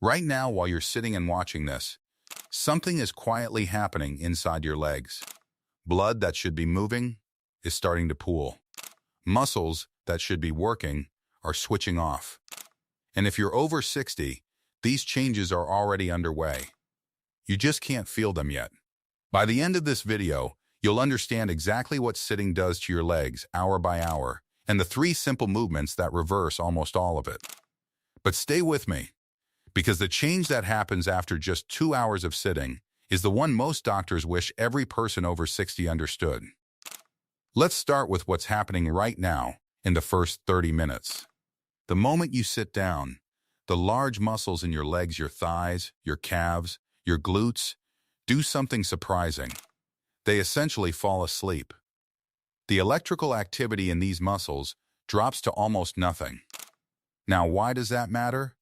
Right now, while you're sitting and watching this, something is quietly happening inside your legs. Blood that should be moving is starting to pool. Muscles that should be working are switching off. And if you're over 60, these changes are already underway. You just can't feel them yet. By the end of this video, you'll understand exactly what sitting does to your legs hour by hour, and the 3 simple movements that reverse almost all of it. But stay with me, because the change that happens after just 2 hours of sitting is the one most doctors wish every person over 60 understood. Let's start with what's happening right now in the first 30 minutes. The moment you sit down, the large muscles in your legs, your thighs, your calves, your glutes, do something surprising. They essentially fall asleep. The electrical activity in these muscles drops to almost nothing. Now, why does that matter?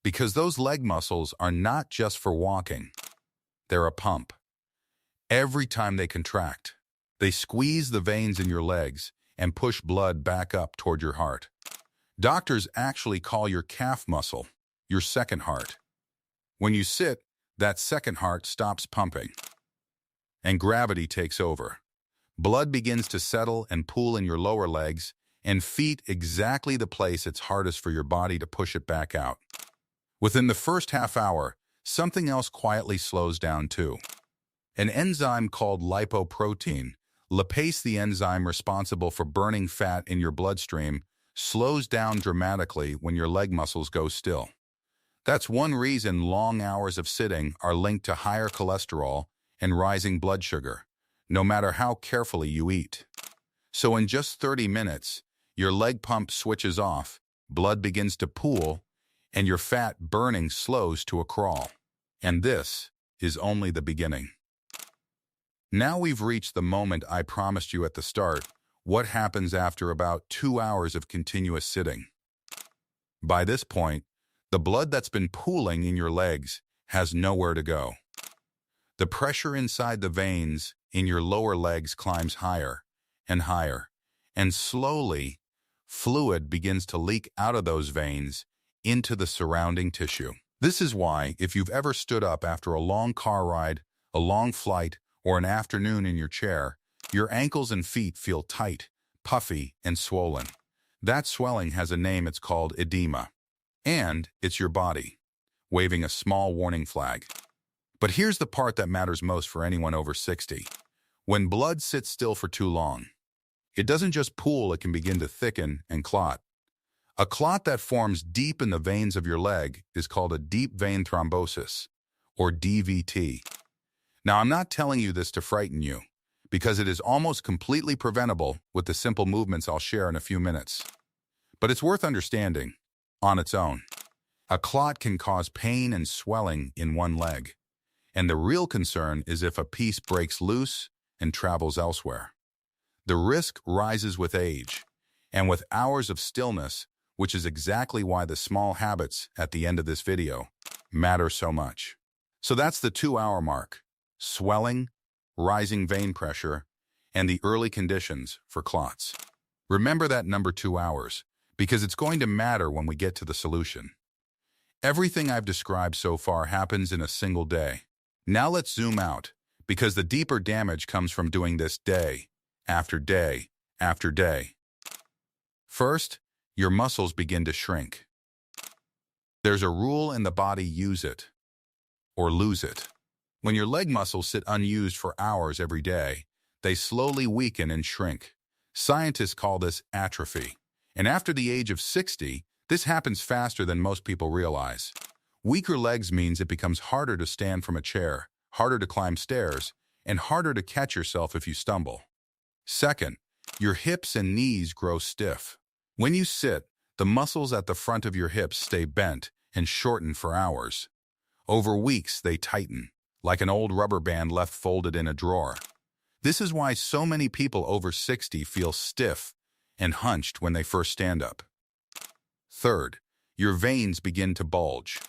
Because those leg muscles are not just for walking. They're a pump. Every time they contract, they squeeze the veins in your legs and push blood back up toward your heart. Doctors actually call your calf muscle your second heart. When you sit, that second heart stops pumping, and gravity takes over. Blood begins to settle and pool in your lower legs and feet, exactly the place it's hardest for your body to push it back out. Within the first half hour, something else quietly slows down too. An enzyme called lipoprotein, lipase, the enzyme responsible for burning fat in your bloodstream, slows down dramatically when your leg muscles go still. That's one reason long hours of sitting are linked to higher cholesterol and rising blood sugar, no matter how carefully you eat. So in just 30 minutes, your leg pump switches off, blood begins to pool, and your fat burning slows to a crawl. And this is only the beginning. Now we've reached the moment I promised you at the start: what happens after about 2 hours of continuous sitting. By this point, the blood that's been pooling in your legs has nowhere to go. The pressure inside the veins in your lower legs climbs higher and higher, and slowly, fluid begins to leak out of those veins into the surrounding tissue. This is why, if you've ever stood up after a long car ride, a long flight, or an afternoon in your chair, your ankles and feet feel tight, puffy, and swollen. That swelling has a name. It's called edema. And it's your body waving a small warning flag. But here's the part that matters most for anyone over 60. When blood sits still for too long, it doesn't just pool, it can begin to thicken and clot. A clot that forms deep in the veins of your leg is called a deep vein thrombosis, or DVT. Now, I'm not telling you this to frighten you, because it is almost completely preventable with the simple movements I'll share in a few minutes. But it's worth understanding on its own. A clot can cause pain and swelling in one leg, and the real concern is if a piece breaks loose and travels elsewhere. The risk rises with age and with hours of stillness, which is exactly why the small habits at the end of this video matter so much. So that's the 2-hour mark: swelling, rising vein pressure, and the early conditions for clots. Remember that number 2 hours, because it's going to matter when we get to the solution. Everything I've described so far happens in a single day. Now let's zoom out, because the deeper damage comes from doing this day after day after day. First, your muscles begin to shrink. There's a rule in the body: use it or lose it. When your leg muscles sit unused for hours every day, they slowly weaken and shrink. Scientists call this atrophy. And after the age of 60, this happens faster than most people realize. Weaker legs means it becomes harder to stand from a chair, harder to climb stairs, and harder to catch yourself if you stumble. Second, your hips and knees grow stiff. When you sit, the muscles at the front of your hips stay bent and shorten for hours. Over weeks, they tighten, like an old rubber band left folded in a drawer. This is why so many people over 60 feel stiff and hunched when they first stand up. Third, your veins begin to bulge.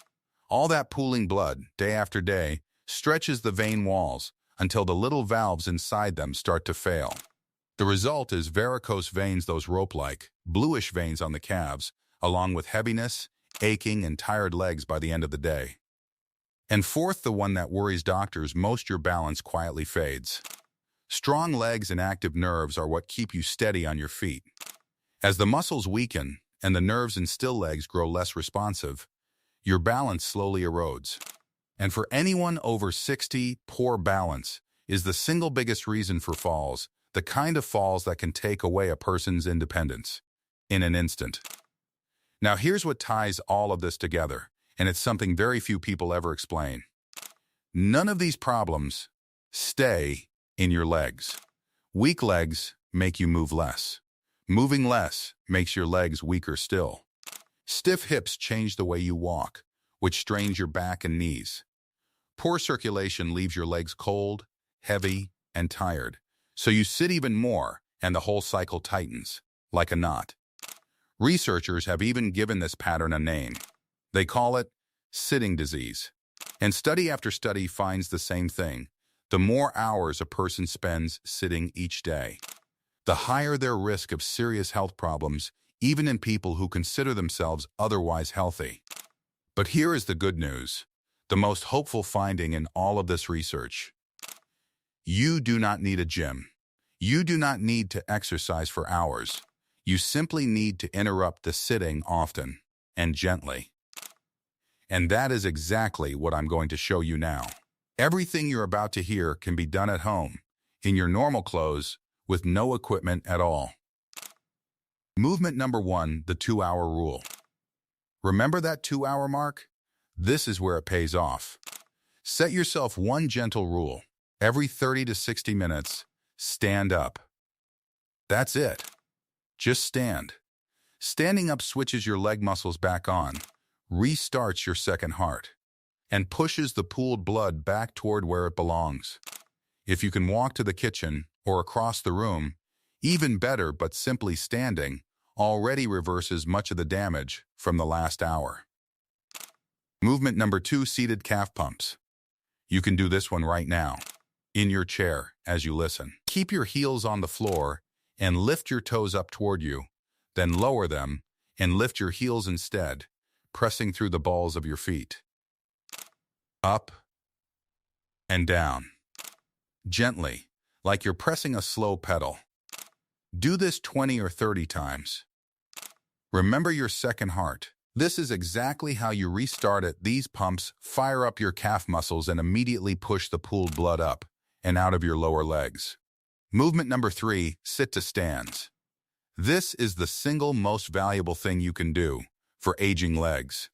All that pooling blood, day after day, stretches the vein walls until the little valves inside them start to fail. The result is varicose veins, those rope-like, bluish veins on the calves, along with heaviness aching, and tired legs by the end of the day. And fourth, the one that worries doctors most, your balance quietly fades. Strong legs and active nerves are what keep you steady on your feet. As the muscles weaken and the nerves in still legs grow less responsive, your balance slowly erodes. And for anyone over 60, poor balance is the single biggest reason for falls, the kind of falls that can take away a person's independence in an instant. Now here's what ties all of this together, and it's something very few people ever explain. None of these problems stay in your legs. Weak legs make you move less. Moving less makes your legs weaker still. Stiff hips change the way you walk, which strains your back and knees. Poor circulation leaves your legs cold, heavy, and tired, so you sit even more and the whole cycle tightens, like a knot. Researchers have even given this pattern a name. They call it sitting disease. And study after study finds the same thing. The more hours a person spends sitting each day, the higher their risk of serious health problems, even in people who consider themselves otherwise healthy. But here is the good news, the most hopeful finding in all of this research. You do not need a gym. You do not need to exercise for hours. You simply need to interrupt the sitting often and gently. And that is exactly what I'm going to show you now. Everything you're about to hear can be done at home, in your normal clothes, with no equipment at all. Movement number 1, the 2-hour rule. Remember that 2-hour mark? This is where it pays off. Set yourself one gentle rule. Every 30 to 60 minutes, stand up. That's it. Just stand. Standing up switches your leg muscles back on, restarts your second heart, and pushes the pooled blood back toward where it belongs. If you can walk to the kitchen or across the room, even better, but simply standing already reverses much of the damage from the last hour. Movement number 2, seated calf pumps. You can do this one right now, in your chair as you listen. Keep your heels on the floor and lift your toes up toward you, then lower them and lift your heels instead, pressing through the balls of your feet. Up and down. Gently, like you're pressing a slow pedal. Do this 20 or 30 times. Remember your second heart. This is exactly how you restart it. These pumps fire up your calf muscles and immediately push the pooled blood up and out of your lower legs. Movement number 3, sit to stands. This is the single most valuable thing you can do for aging legs.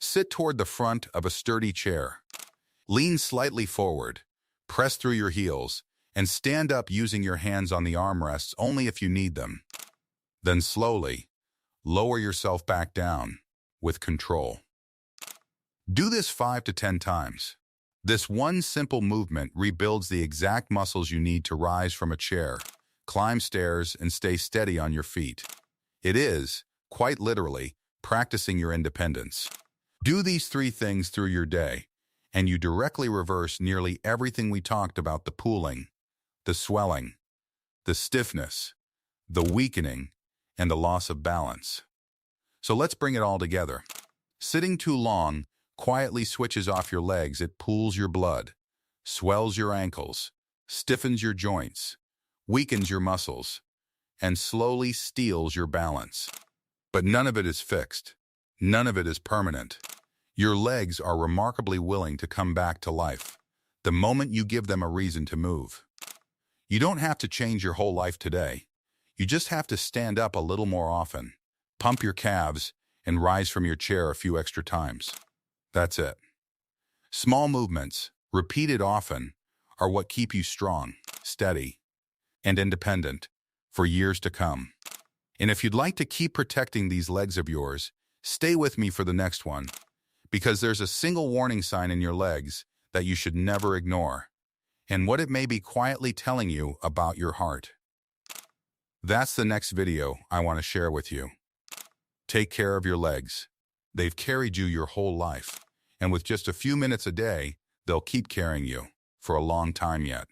Sit toward the front of a sturdy chair. Lean slightly forward, press through your heels, and stand up using your hands on the armrests only if you need them. Then slowly, lower yourself back down with control. Do this 5 to 10 times. This one simple movement rebuilds the exact muscles you need to rise from a chair, climb stairs, and stay steady on your feet. It is, quite literally, practicing your independence. Do these 3 things through your day, and you directly reverse nearly everything we talked about: the pooling, the swelling, the stiffness, the weakening, and the loss of balance. So let's bring it all together. Sitting too long quietly switches off your legs. It pools your blood, swells your ankles, stiffens your joints, weakens your muscles, and slowly steals your balance. But none of it is fixed. None of it is permanent. Your legs are remarkably willing to come back to life the moment you give them a reason to move. You don't have to change your whole life today. You just have to stand up a little more often, pump your calves, and rise from your chair a few extra times. That's it. Small movements, repeated often, are what keep you strong, steady, and independent for years to come. And if you'd like to keep protecting these legs of yours, stay with me for the next one, because there's a single warning sign in your legs that you should never ignore, and what it may be quietly telling you about your heart. That's the next video I want to share with you. Take care of your legs. They've carried you your whole life, and with just a few minutes a day, they'll keep carrying you for a long time yet.